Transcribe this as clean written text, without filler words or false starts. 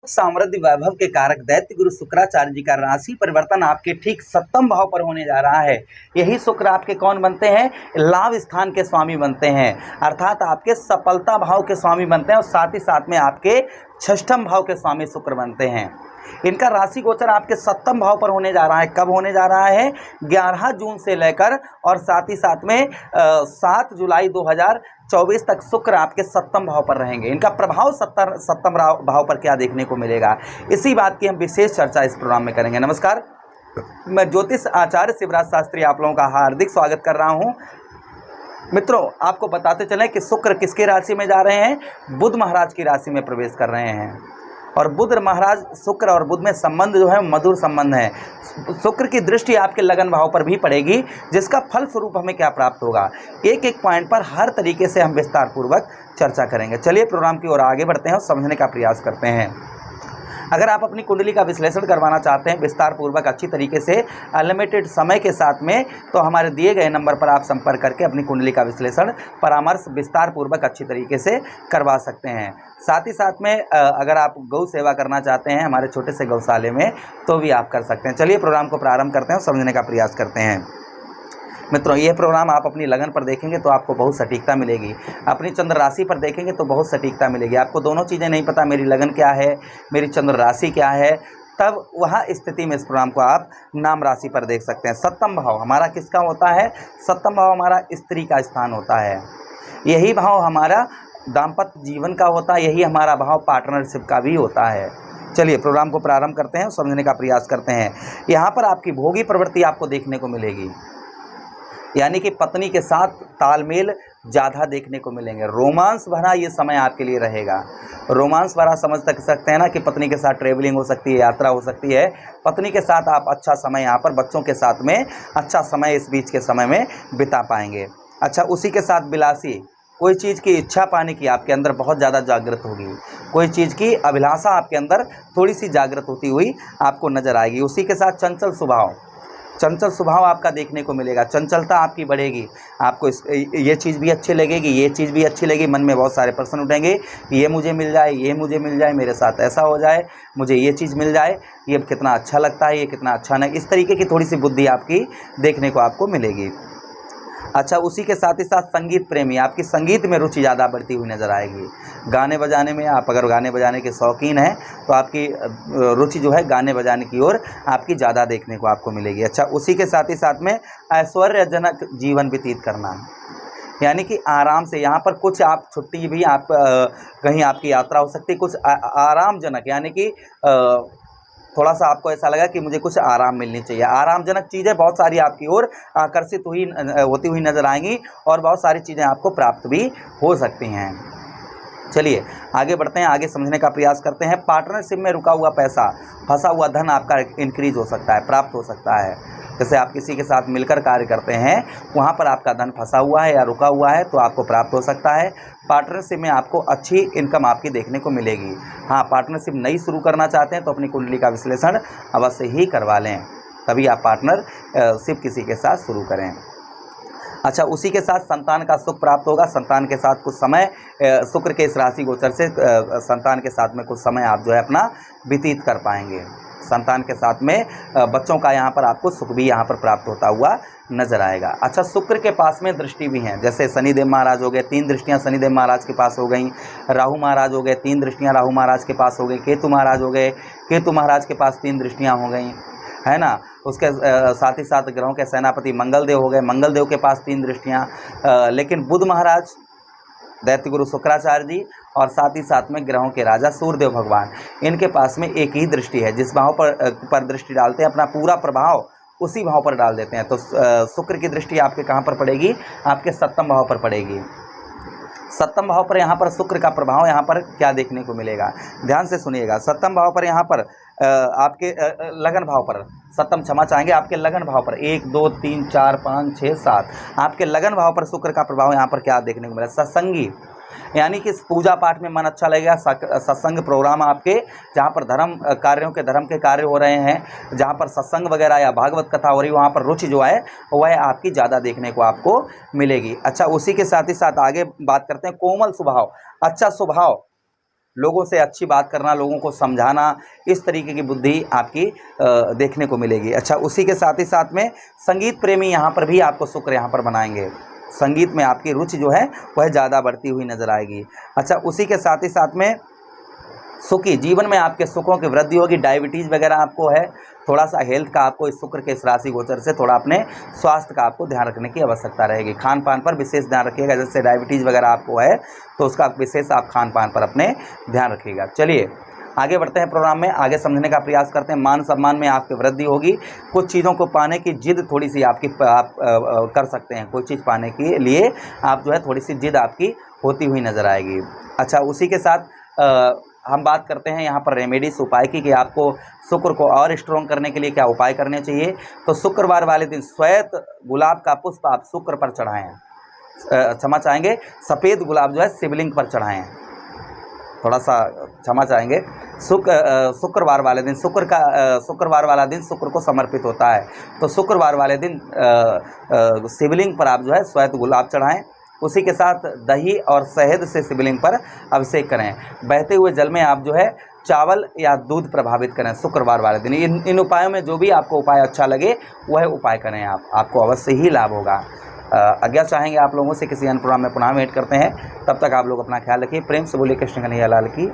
समृद्धि वैभव के कारक दैत्य गुरु शुक्राचार्य जी का राशि परिवर्तन आपके ठीक 7वें भाव पर होने जा रहा है। यही शुक्र आपके कौन बनते हैं? लाभ स्थान के स्वामी बनते हैं, अर्थात आपके सफलता भाव के स्वामी बनते हैं और साथ ही साथ में आपके 6वें भाव के स्वामी शुक्र बनते हैं। इनका राशि गोचर आपके 7वें भाव पर होने जा रहा है। कब होने जा रहा है? 11 जून से लेकर और साथ ही साथ में 7 जुलाई 2024 तक शुक्र आपके 7वें भाव पर रहेंगे। इनका प्रभाव 7वें भाव पर क्या देखने को मिलेगा, इसी बात की हम विशेष चर्चा इस प्रोग्राम में करेंगे। नमस्कार, मैं ज्योतिष आचार्य शिवराज शास्त्री आप लोगों का हार्दिक स्वागत कर रहा हूं। मित्रों, आपको बताते चलें कि शुक्र किसकी राशि में जा रहे हैं? बुध महाराज की राशि में प्रवेश कर रहे हैं। और बुध महाराज, शुक्र और बुध में संबंध जो है मधुर संबंध है। शुक्र की दृष्टि आपके लगन भाव पर भी पड़ेगी, जिसका फल स्वरूप हमें क्या प्राप्त होगा, एक एक पॉइंट पर हर तरीके से हम विस्तार पूर्वक चर्चा करेंगे। चलिए प्रोग्राम की ओर आगे बढ़ते हैं और समझने का प्रयास करते हैं। अगर आप अपनी कुंडली का विश्लेषण करवाना चाहते हैं विस्तार पूर्वक अच्छी तरीके से अनलिमिटेड समय के साथ में, तो हमारे दिए गए नंबर पर आप संपर्क करके अपनी कुंडली का विश्लेषण परामर्श विस्तार पूर्वक अच्छी तरीके से करवा सकते हैं। साथ ही साथ में अगर आप गौ सेवा करना चाहते हैं हमारे छोटे से गौशाले में, तो भी आप कर सकते हैं। चलिए प्रोग्राम को प्रारंभ करते हैं और समझने का प्रयास करते हैं। मित्रों, ये प्रोग्राम आप अपनी लगन पर देखेंगे तो आपको बहुत सटीकता मिलेगी, अपनी चंद्र राशि पर देखेंगे तो बहुत सटीकता मिलेगी। आपको दोनों चीज़ें नहीं पता, मेरी लगन क्या है, मेरी चंद्र राशि क्या है, तब वह स्थिति में इस प्रोग्राम को आप नाम राशि पर देख सकते हैं। 7वां भाव हमारा किसका होता है? 7वां भाव हमारा स्त्री का स्थान होता है। यही भाव हमारा दाम्पत्य जीवन का होता है, यही हमारा भाव पार्टनरशिप का भी होता है। चलिए प्रोग्राम को प्रारंभ करते हैं और समझने का प्रयास करते हैं। यहाँ पर आपकी भोगी प्रवृत्ति आपको देखने को मिलेगी, यानी कि पत्नी के साथ तालमेल ज़्यादा देखने को मिलेंगे। रोमांस भरा ये समय आपके लिए रहेगा। रोमांस भरा समझ सकते हैं ना कि पत्नी के साथ ट्रेवलिंग हो सकती है, यात्रा हो सकती है। पत्नी के साथ आप अच्छा समय यहाँ पर बच्चों के साथ में अच्छा समय इस बीच के समय में बिता पाएंगे। अच्छा, उसी के साथ विलासी कोई चीज़ की इच्छा पाने की आपके अंदर बहुत ज़्यादा जागृत होगी, कोई चीज़ की अभिलाषा आपके अंदर थोड़ी सी जागृत होती हुई आपको नज़र आएगी। उसी के साथ चंचल स्वभाव आपका देखने को मिलेगा, चंचलता आपकी बढ़ेगी। आपको ये चीज़ भी अच्छी लगेगी, ये चीज़ भी अच्छी लगेगी, मन में बहुत सारे प्रश्न उठेंगे, ये मुझे मिल जाए, ये मुझे मिल जाए, मेरे साथ ऐसा हो जाए, मुझे ये चीज़ मिल जाए, ये कितना अच्छा लगता है, ये कितना अच्छा नहीं, इस तरीके की थोड़ी सी बुद्धि आपकी देखने को आपको मिलेगी। अच्छा, उसी के साथ ही साथ संगीत प्रेमी, आपकी संगीत में रुचि ज़्यादा बढ़ती हुई नज़र आएगी। गाने बजाने में, आप अगर गाने बजाने के शौकीन हैं तो आपकी रुचि जो है गाने बजाने की ओर आपकी ज़्यादा देखने को आपको मिलेगी। अच्छा, उसी के साथ ही साथ में ऐश्वर्यजनक जीवन व्यतीत करना, यानी कि आराम से, यहाँ पर कुछ आप छुट्टी भी आप कहीं आपकी यात्रा हो सकती है, कुछ आरामजनक, यानी कि थोड़ा सा आपको ऐसा लगा कि मुझे कुछ आराम मिलनी चाहिए। आरामजनक चीज़ें बहुत सारी आपकी ओर आकर्षित होती हुई नज़र आएंगी और बहुत सारी चीज़ें आपको प्राप्त भी हो सकती हैं। चलिए आगे बढ़ते हैं, आगे समझने का प्रयास करते हैं। पार्टनरशिप में रुका हुआ पैसा, फंसा हुआ धन आपका इंक्रीज हो सकता है, प्राप्त हो सकता है। जैसे आप किसी के साथ मिलकर कार्य करते हैं, वहाँ पर आपका धन फंसा हुआ है या रुका हुआ है तो आपको प्राप्त हो सकता है। पार्टनरशिप में आपको अच्छी इनकम आपकी देखने को मिलेगी। हाँ, पार्टनरशिप नई शुरू करना चाहते हैं तो अपनी कुंडली का विश्लेषण अवश्य ही करवा लें, तभी आप पार्टनरशिप किसी के साथ शुरू करें। अच्छा, उसी के साथ संतान का सुख प्राप्त होगा। संतान के साथ कुछ समय, शुक्र के इस राशि गोचर से संतान के साथ में कुछ समय आप जो है अपना व्यतीत कर पाएंगे। संतान के साथ में बच्चों का यहाँ पर आपको सुख भी यहाँ पर प्राप्त होता हुआ नजर आएगा। अच्छा, शुक्र के पास में दृष्टि भी हैं, जैसे शनिदेव महाराज हो गए, 3 दृष्टियाँ शनिदेव महाराज के पास हो गई। राहु महाराज हो गए, 3 दृष्टियाँ राहु महाराज के पास हो गई। केतु महाराज हो गए, केतु महाराज के पास 3 दृष्टियाँ हो गई, है ना। उसके साथ ही साथ ग्रहों के सेनापति मंगलदेव हो गए, मंगलदेव के पास 3 दृष्टियाँ। लेकिन बुध महाराज, दैत्य गुरु शुक्राचार्य जी और साथ ही साथ में ग्रहों के राजा सूर्यदेव भगवान, इनके पास में एक ही दृष्टि है। जिस भाव पर दृष्टि डालते हैं अपना पूरा प्रभाव उसी भाव पर डाल देते हैं। तो शुक्र की दृष्टि आपके कहाँ पर पड़ेगी? आपके 7वें भाव पर पड़ेगी। 7वें भाव पर यहाँ पर शुक्र का प्रभाव यहाँ पर क्या देखने को मिलेगा, ध्यान से सुनिएगा। 7वें भाव पर यहाँ पर आपके लगन भाव पर, 7वें क्षमा चाहेंगे, आपके लगन भाव पर 1 2 3 4 5 6 7 आपके लगन भाव पर शुक्र का प्रभाव यहाँ पर क्या देखने को मिला? सत्संगी, यानी कि पूजा पाठ में मन अच्छा लगेगा। सत्संग प्रोग्राम आपके, जहाँ पर धर्म के कार्य हो रहे हैं, जहाँ पर सत्संग वगैरह या भागवत कथा हो रही है, वहाँ पर रुचि जो है वह आपकी ज़्यादा देखने को आपको मिलेगी। अच्छा, उसी के साथ ही साथ आगे बात करते हैं। कोमल स्वभाव, अच्छा स्वभाव, लोगों से अच्छी बात करना, लोगों को समझाना, इस तरीके की बुद्धि आपकी देखने को मिलेगी। अच्छा, उसी के साथ ही साथ में संगीत प्रेमी यहाँ पर भी आपको शुक्र यहाँ पर बनाएंगे। संगीत में आपकी रुचि जो है वह ज़्यादा बढ़ती हुई नज़र आएगी। अच्छा, उसी के साथ ही साथ में सुखी जीवन में आपके सुखों की वृद्धि होगी। डायबिटीज़ वगैरह आपको है, थोड़ा सा हेल्थ का आपको इस शुक्र के इस राशि गोचर से थोड़ा अपने स्वास्थ्य का आपको ध्यान रखने की आवश्यकता रहेगी। खान पान पर विशेष ध्यान रखिएगा, जैसे डायबिटीज़ वगैरह आपको है तो उसका विशेष आप खान पान पर अपने ध्यान रखिएगा। चलिए आगे बढ़ते हैं, प्रोग्राम में आगे समझने का प्रयास करते हैं। मान सम्मान में आपकी वृद्धि होगी। कुछ चीज़ों को पाने की जिद थोड़ी सी आपकी आप कर सकते हैं। कोई चीज़ पाने के लिए आप जो है थोड़ी सी जिद आपकी होती हुई नज़र आएगी। अच्छा, उसी के साथ हम बात करते हैं यहाँ पर रेमेडीज उपाय की कि आपको शुक्र को और स्ट्रॉन्ग करने के लिए क्या उपाय करने चाहिए। तो शुक्रवार वाले दिन श्वेत गुलाब का पुष्प आप शुक्र पर चढ़ाएँ, क्षमा चाहेंगे सफ़ेद गुलाब जो है शिवलिंग पर चढ़ाएँ। थोड़ा सा क्षमा चाहेंगे, शुक्रवार वाले दिन शुक्रवार वाला दिन शुक्र को समर्पित होता है। तो शुक्रवार वाले दिन शिवलिंग पर आप जो है श्वेत गुलाब चढ़ाएँ। उसी के साथ दही और शहद से शिवलिंग पर अभिषेक करें। बहते हुए जल में आप जो है चावल या दूध प्रभावित करें शुक्रवार वाले दिन। इन उपायों में जो भी आपको उपाय अच्छा लगे वह उपाय करें, आपको अवश्य ही लाभ होगा। आज्ञा चाहेंगे आप लोगों से, किसी अन्य प्रोग्राम में पुनः भेंट करते हैं। तब तक आप लोग अपना ख्याल रखिए। प्रेम से बोलिए कृष्ण कन्हैया लाल की।